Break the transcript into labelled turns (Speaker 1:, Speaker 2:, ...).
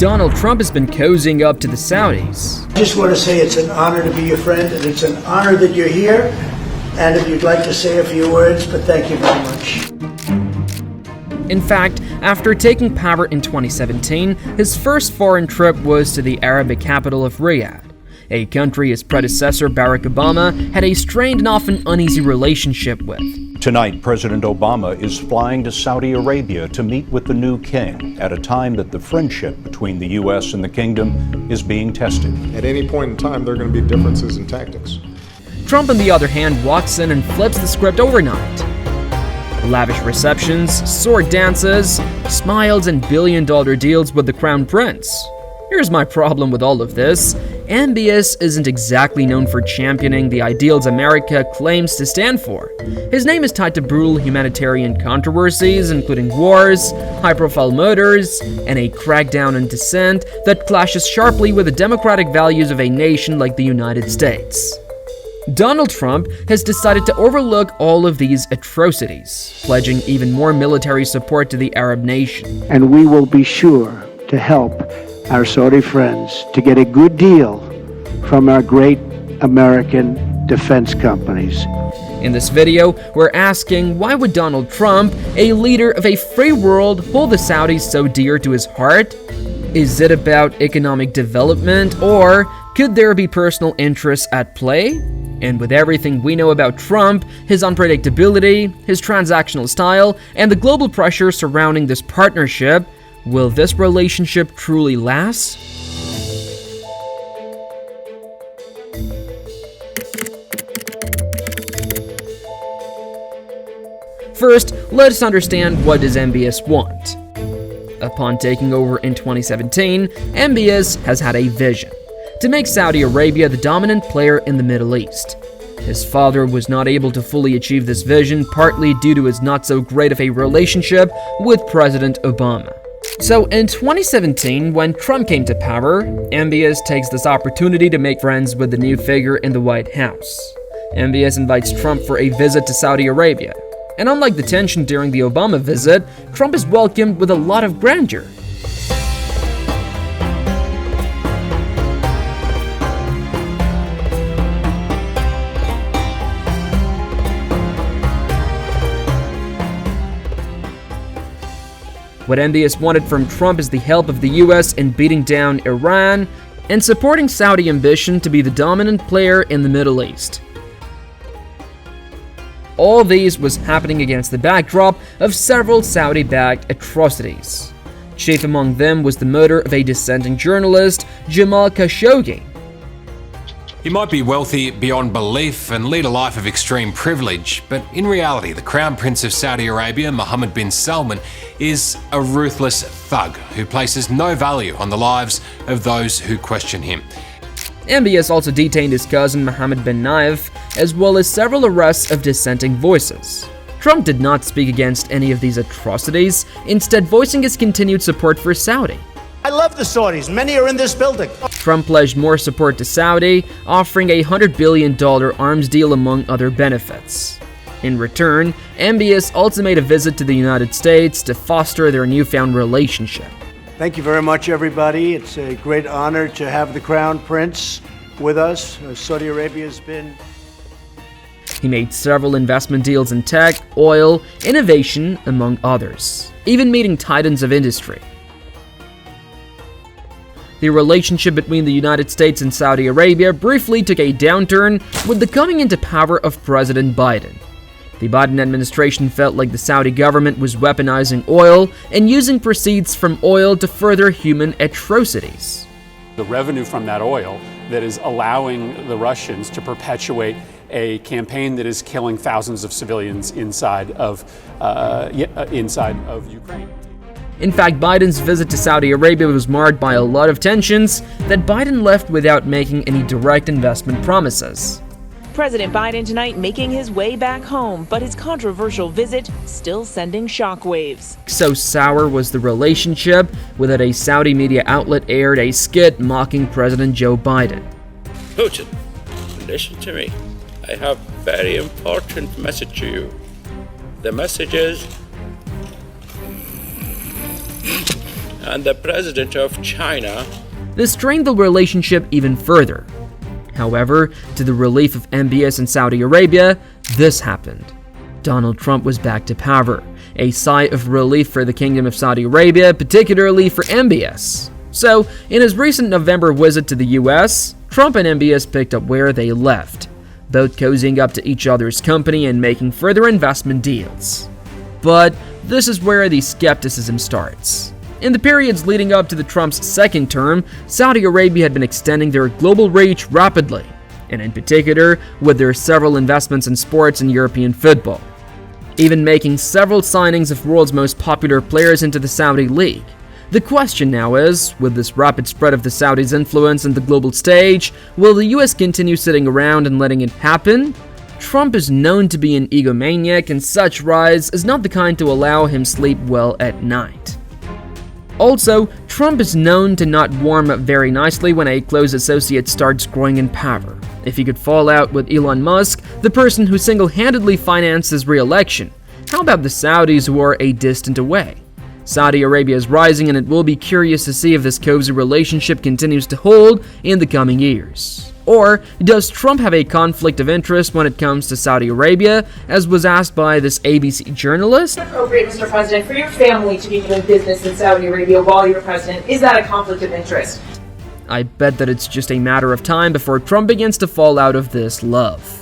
Speaker 1: Donald Trump has been cozying up to the Saudis.
Speaker 2: I just want to say it's an honor to be your friend, and it's an honor that you're here. And if you'd like to say a few words, but thank you very much.
Speaker 1: In fact, after taking power in 2017, his first foreign trip was to the Arabic capital of Riyadh, a country his predecessor Barack Obama had a strained and often uneasy relationship with.
Speaker 3: Tonight, President Obama is flying to Saudi Arabia to meet with the new king at a time that the friendship between the U.S. and the kingdom is being tested.
Speaker 4: At any point in time, there are going to be differences in tactics.
Speaker 1: Trump, on the other hand, walks in and flips the script overnight. Lavish receptions, sword dances, smiles, and billion-dollar deals with the Crown Prince. Here's my problem with all of this. MBS isn't exactly known for championing the ideals America claims to stand for. His name is tied to brutal humanitarian controversies, including wars, high-profile murders, and a crackdown on dissent that clashes sharply with the democratic values of a nation like the United States. Donald Trump has decided to overlook all of these atrocities, pledging even more military support to the Arab nation.
Speaker 2: And we will be sure to help our Saudi friends to get a good deal from our great American defense companies.
Speaker 1: In this video, we're asking, why would Donald Trump, a leader of a free world, hold the Saudis so dear to his heart? Is it about economic development, or could there be personal interests at play? And with everything we know about Trump, his unpredictability, his transactional style, and the global pressure surrounding this partnership, will this relationship truly last? First, let us understand, what does MBS want? Upon taking over in 2017, MBS has had a vision: to make Saudi Arabia the dominant player in the Middle East. His father was not able to fully achieve this vision, partly due to his not so great of a relationship with President Obama. So in 2017, when Trump came to power, MBS takes this opportunity to make friends with the new figure in the White House. MBS invites Trump for a visit to Saudi Arabia. And unlike the tension during the Obama visit, Trump is welcomed with a lot of grandeur. What MBS wanted from Trump is the help of the US in beating down Iran and supporting Saudi ambition to be the dominant player in the Middle East. All these was happening against the backdrop of several Saudi-backed atrocities. Chief among them was the murder of a dissenting journalist, Jamal Khashoggi.
Speaker 5: He might be wealthy beyond belief and lead a life of extreme privilege, but in reality, the Crown Prince of Saudi Arabia, Mohammed bin Salman, is a ruthless thug who places no value on the lives of those who question him.
Speaker 1: MBS also detained his cousin Mohammed bin Nayef, as well as several arrests of dissenting voices. Trump did not speak against any of these atrocities, instead voicing his continued support for Saudi.
Speaker 6: I love the Saudis. Many are in this building.
Speaker 1: Trump pledged more support to Saudi, offering a $100 billion arms deal among other benefits. In return, MBS also made a visit to the United States to foster their newfound relationship.
Speaker 2: Thank you very much, everybody. It's a great honor to have the Crown Prince with us. Saudi Arabia has been...
Speaker 1: He made several investment deals in tech, oil, innovation, among others, even meeting titans of industry. The relationship between the United States and Saudi Arabia briefly took a downturn with the coming into power of President Biden. The Biden administration felt like the Saudi government was weaponizing oil and using proceeds from oil to further human atrocities.
Speaker 7: The revenue from that oil that is allowing the Russians to perpetuate a campaign that is killing thousands of civilians inside of Ukraine.
Speaker 1: In fact, Biden's visit to Saudi Arabia was marred by a lot of tensions that Biden left without making any direct investment promises.
Speaker 8: President Biden tonight making his way back home, but his controversial visit still sending shockwaves.
Speaker 1: So sour was the relationship, with it a Saudi media outlet aired a skit mocking President Joe Biden.
Speaker 9: Putin, listen to me. I have a very important message to you. The message is, and the president of China.
Speaker 1: This strained the relationship even further. However, to the relief of MBS and Saudi Arabia, this happened. Donald Trump was back to power, a sigh of relief for the Kingdom of Saudi Arabia, particularly for MBS. So, in his recent November visit to the US, Trump and MBS picked up where they left, both cozying up to each other's company and making further investment deals. But this is where the skepticism starts. In the periods leading up to the Trump's second term, Saudi Arabia had been extending their global reach rapidly, and in particular with their several investments in sports and European football, even making several signings of world's most popular players into the Saudi League. The question now is, with this rapid spread of the Saudis' influence on the global stage, will the US continue sitting around and letting it happen? Trump is known to be an egomaniac, and such rise is not the kind to allow him sleep well at night. Also, Trump is known to not warm up very nicely when a close associate starts growing in power. If he could fall out with Elon Musk, the person who single-handedly financed his re-election, how about the Saudis who are a distant away? Saudi Arabia is rising, and it will be curious to see if this cozy relationship continues to hold in the coming years. Or does Trump have a conflict of interest when it comes to Saudi Arabia, as was asked by this ABC journalist?
Speaker 8: Is it appropriate, Mr. President, for your family to be doing business in Saudi Arabia while you're president? Is that a conflict of interest?
Speaker 1: I bet that it's just a matter of time before Trump begins to fall out of this love.